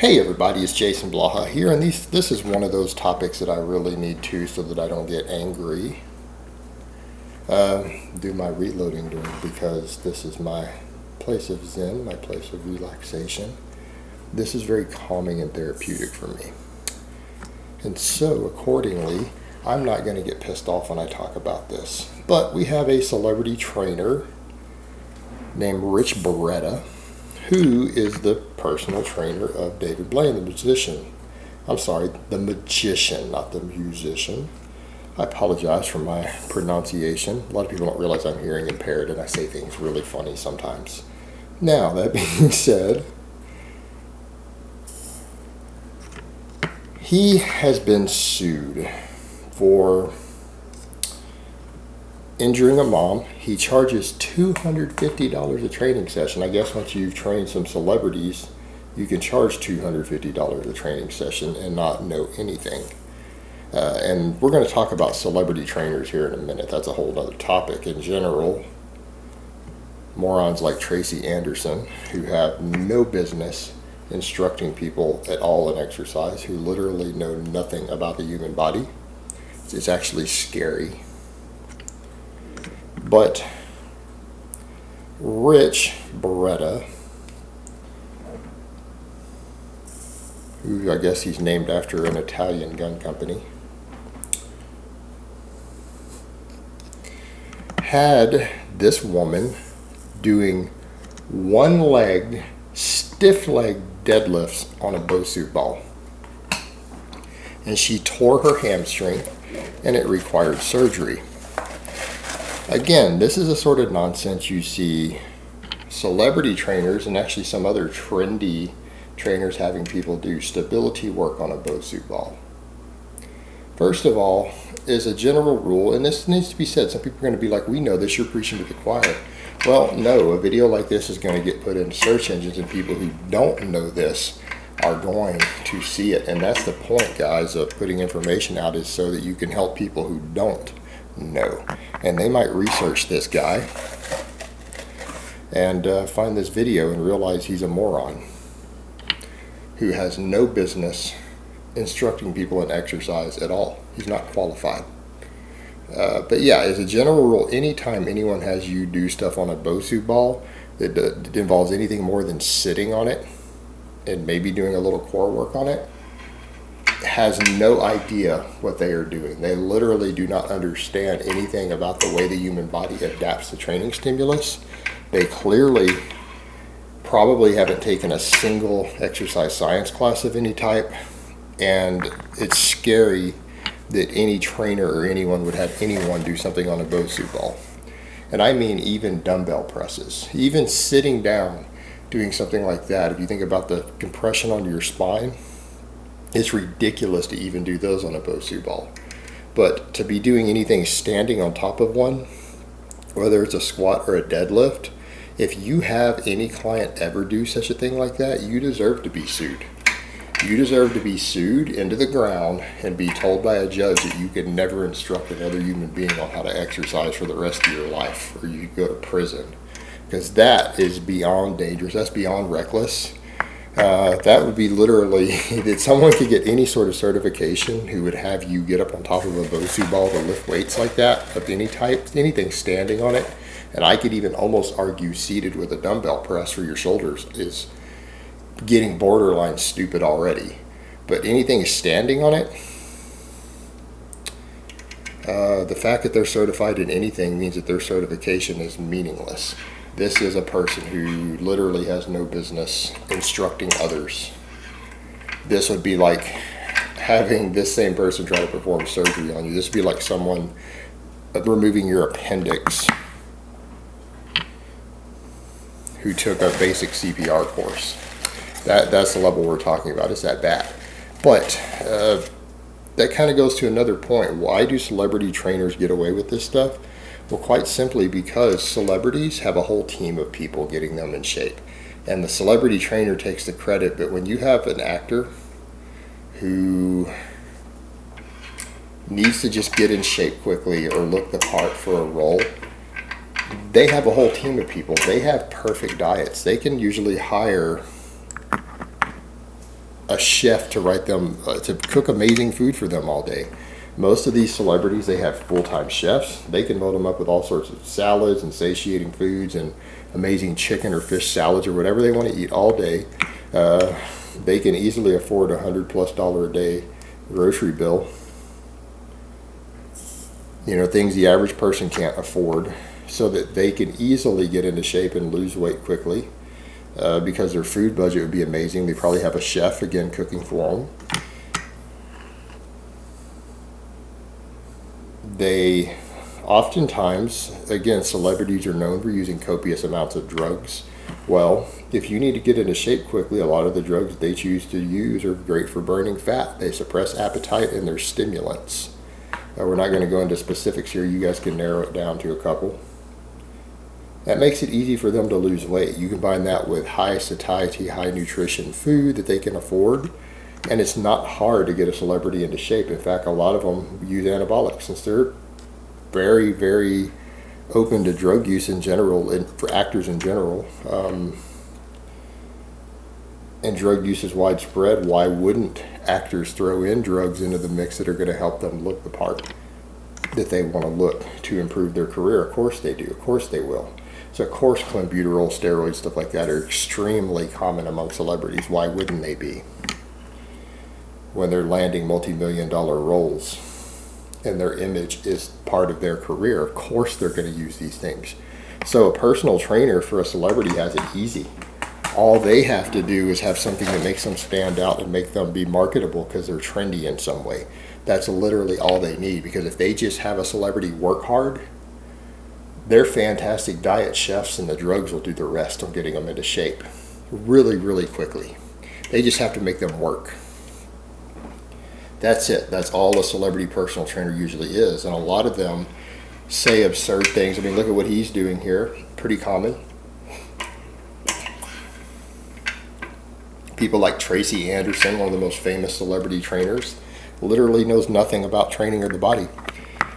Hey everybody, it's Jason Blaha here, and this is one of those topics that I really need to, so that I don't get angry, do my reloading during, because this is my place of zen, my place of relaxation. This is very calming and therapeutic for me. And so, accordingly, I'm not going to get pissed off when I talk about this. But we have a celebrity trainer named Berreta, who is the personal trainer of David Blaine, the musician. I'm sorry, the magician, not the musician. I apologize for my pronunciation. A lot of people don't realize I'm hearing impaired and I say things really funny sometimes. Now, that being said, he has been sued for injuring a mom. He charges $250 a training session. I guess once you've trained some celebrities, you can charge $250 a training session and not know anything. And we're going to talk about celebrity trainers here in a minute. That's a whole other topic. In general, morons like Tracy Anderson, who have no business instructing people at all in exercise, who literally know nothing about the human body. It's actually scary. But Berreta, who I guess he's named after an Italian gun company, had this woman doing one-legged, stiff-leg deadlifts on a Bosu ball. And she tore her hamstring, and it required surgery. Again, this is the sort of nonsense you see celebrity trainers and actually some other trendy trainers having people do stability work on a Bosu ball. First of all, as a general rule, and this needs to be said, some people are going to be like, we know this, you're preaching to the choir. Well, no, a video like this is going to get put into search engines, and people who don't know this are going to see it. And that's the point, guys, of putting information out, is so that you can help people who don't know. And they might research this guy and find this video and realize he's a moron who has no business instructing people in exercise at all. He's not qualified. But yeah, as a general rule, anytime anyone has you do stuff on a Bosu ball that involves anything more than sitting on it and maybe doing a little core work on it, has no idea what they are doing. They literally do not understand anything about the way the human body adapts to training stimulus. They clearly probably haven't taken a single exercise science class of any type, and it's scary that any trainer or anyone would have anyone do something on a Bosu ball. And I mean even dumbbell presses. Even sitting down doing something like that, if you think about the compression on your spine, it's ridiculous to even do those on a Bosu ball. But to be doing anything standing on top of one, whether it's a squat or a deadlift, if you have any client ever do such a thing like that, you deserve to be sued. You deserve to be sued into the ground and be told by a judge that you could never instruct another human being on how to exercise for the rest of your life, or you go to prison. Because that is beyond dangerous. That's beyond reckless. That would be literally that someone could get any sort of certification who would have you get up on top of a Bosu ball to lift weights like that of any type, anything standing on it. And I could even almost argue seated with a dumbbell press for your shoulders is getting borderline stupid already. But anything standing on it, the fact that they're certified in anything means that their certification is meaningless. This is a person who literally has no business instructing others. This would be like having this same person try to perform surgery on you. This would be like someone removing your appendix who took a basic CPR course. That's the level we're talking about. It's that bad. But that kind of goes to another point. Why do celebrity trainers get away with this stuff? Well, quite simply because celebrities have a whole team of people getting them in shape. And the celebrity trainer takes the credit, but when you have an actor who needs to just get in shape quickly or look the part for a role, they have a whole team of people. They have perfect diets. They can usually hire a chef to write them to cook amazing food for them all day. Most of these celebrities, they have full-time chefs. They can load them up with all sorts of salads and satiating foods and amazing chicken or fish salads or whatever they want to eat all day. They can easily afford $100+ a day grocery bill. You know, things the average person can't afford, so that they can easily get into shape and lose weight quickly. Because their food budget would be amazing. They probably have a chef, again, cooking for them. They oftentimes, again, celebrities are known for using copious amounts of drugs. Well, if you need to get into shape quickly, a lot of the drugs they choose to use are great for burning fat. They suppress appetite and they're stimulants. We're not going to go into specifics here. You guys can narrow it down to a couple. That makes it easy for them to lose weight. You combine that with high satiety, high nutrition food that they can afford, and it's not hard to get a celebrity into shape. In fact, a lot of them use anabolics since they're very, very open to drug use in general, and for actors in general. And drug use is widespread. Why wouldn't actors throw in drugs into the mix that are going to help them look the part that they want to look to improve their career? Of course they do. Of course they will. So of course clenbuterol, steroids, stuff like that are extremely common among celebrities. Why wouldn't they be? When they're landing multi-million-dollar roles and their image is part of their career, of course they're going to use these things. So a personal trainer for a celebrity has it easy. All they have to do is have something that makes them stand out and make them be marketable because they're trendy in some way. That's literally all they need, because if they just have a celebrity work hard, they're fantastic diet chefs and the drugs will do the rest on getting them into shape really, really quickly. They just have to make them work. That's it. That's all a celebrity personal trainer usually is. And a lot of them say absurd things. I mean, look at what he's doing here. Pretty common. People like Tracy Anderson, one of the most famous celebrity trainers, literally knows nothing about training or the body.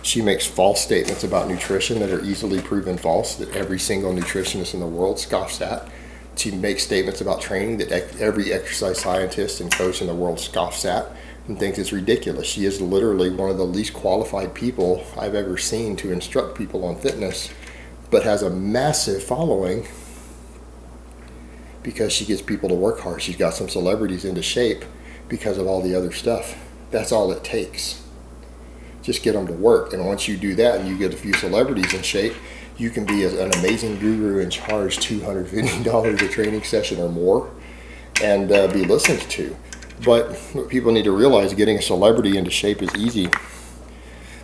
She makes false statements about nutrition that are easily proven false, that every single nutritionist in the world scoffs at. She makes statements about training that every exercise scientist and coach in the world scoffs at and thinks it's ridiculous. She is literally one of the least qualified people I've ever seen to instruct people on fitness, but has a massive following because she gets people to work hard. She's got some celebrities into shape because of all the other stuff. That's all it takes. Just get them to work. And once you do that and you get a few celebrities in shape, you can be an amazing guru and charge $250 a training session or more and be listened to. But what people need to realize, getting a celebrity into shape is easy.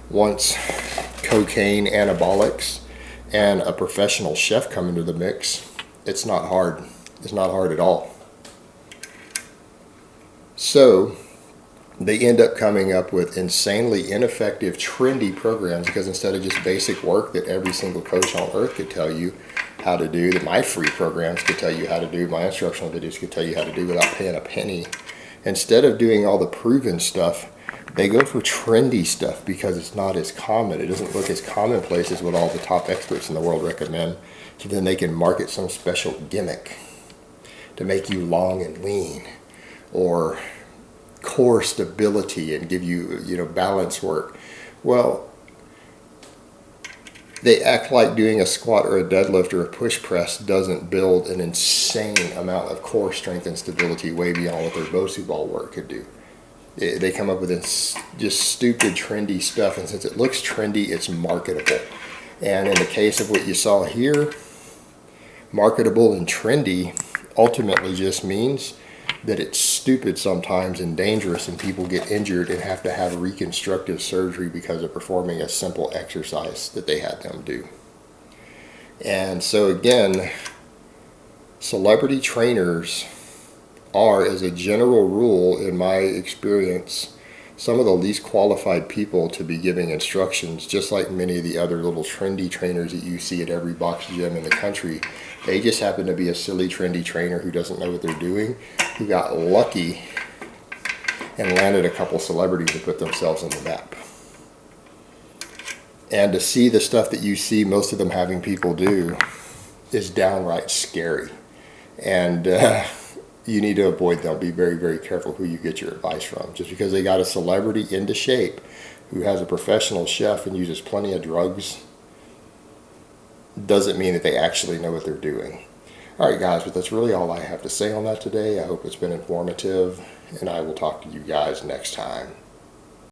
Once cocaine, anabolics, and a professional chef come into the mix, it's not hard. It's not hard at all. So they end up coming up with insanely ineffective, trendy programs, because instead of just basic work that every single coach on earth could tell you how to do, that my free programs could tell you how to do, my instructional videos could tell you how to do without paying a penny, instead of doing all the proven stuff, they go for trendy stuff because it's not as common. It doesn't look as commonplace as what all the top experts in the world recommend. So then they can market some special gimmick to make you long and lean, or core stability and give you, balance work. Well, they act like doing a squat or a deadlift or a push press doesn't build an insane amount of core strength and stability way beyond what their Bosu ball work could do. They come up with this just stupid, trendy stuff, and since it looks trendy, it's marketable. And in the case of what you saw here, marketable and trendy ultimately just means that it's stupid sometimes and dangerous, and people get injured and have to have reconstructive surgery because of performing a simple exercise that they had them do. And so again, celebrity trainers are, as a general rule, in my experience, some of the least qualified people to be giving instructions, just like many of the other little trendy trainers that you see at every box gym in the country. They just happen to be a silly, trendy trainer who doesn't know what they're doing, who got lucky and landed a couple celebrities to put themselves on the map. And to see the stuff that you see most of them having people do is downright scary. And, you need to avoid them. Be very, very careful who you get your advice from. Just because they got a celebrity into shape who has a professional chef and uses plenty of drugs doesn't mean that they actually know what they're doing. All right, guys, but that's really all I have to say on that today. I hope it's been informative, and I will talk to you guys next time.